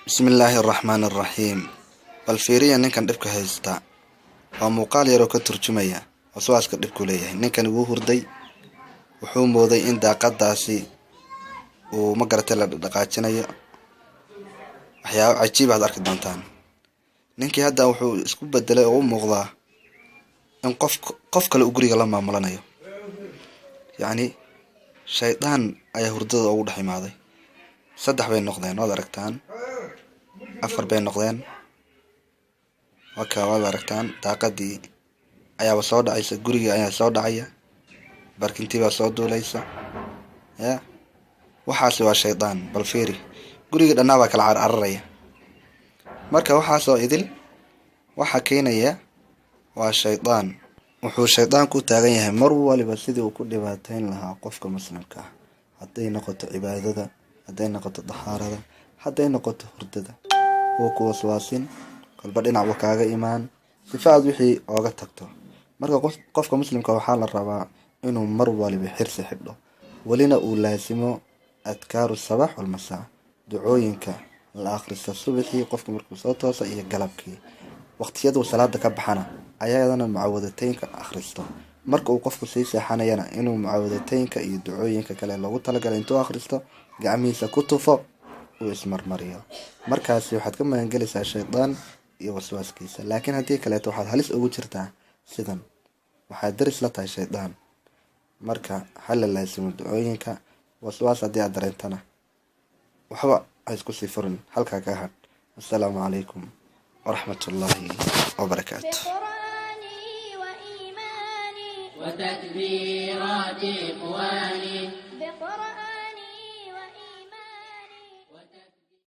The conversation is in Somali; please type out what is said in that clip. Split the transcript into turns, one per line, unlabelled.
بسم الله الرحمن الرحيم. بالفيريا نكن دبك هيستا ومقال يرو كترجميا وسواس كدبك ليه نكن وو هردي wuxuu mooday in daaqadaasi uu ma garatay la dhaqaajinayo waxyaabo cajiib ah arki doontaan ninkii hadda wuxuu isku bedelay oo u muuqdaa in qof kale uu guriga la maamulanayo yani shaydaan ayaa hurdada ugu dhex imaaday saddex bay noqdeen waad aragtaan afar bay noqdeen waad aragtaan daaqadii ayaa soo dhacaysa guriga ayaa soo dhacaya barkintii baa soo duulaysa ya waxaasi waa shaydaan bal fiiri guriga dhanaaba kala cararaya marka waxaasoo idil waxa keenaya waa shaydaan wuxuu shaydaan ku taagan yahay mar waliba sidii uu ku dhibaateyn lahaa qofka muslimka ah haday noqoto cibaadada haday noqoto dahaarada haday noqoto hurdada oo ku waswaasin qalba dhinac wa kaaga imaan sifaad wixii ooga tagto marka qofka muslimka waxa la rabaa inuu mar waliba xirsi xidho walina uu laasimo adkaaru sabax wal masaa ducooyinka la akhristo subaxii qofka markuu soo tooso iyo galabkii waqtiyada salaada ka baxana ayadana mucaawadateynka akhristo marka uu qofku sii seexanayana inuu mucaawadateynka iyo ducooyinka kale loogu talagalay intuu akhristo gacmihiisa ku tufo uu ismarmariyo markaas waxaad ka magan galaysaa shaydaan iyo waswaaskiisa laakiin hadii kale waxaad halis ugu jirtaa sidan waxaad daris la tahay shaydaan marka hal laasimo ducooyinka waswaas hadii aad dareentana waxba ay isku sii furin halka ka had assalaamu calaykum waraxmatullaahi wabarakaatuh
وتكبيرات إخواني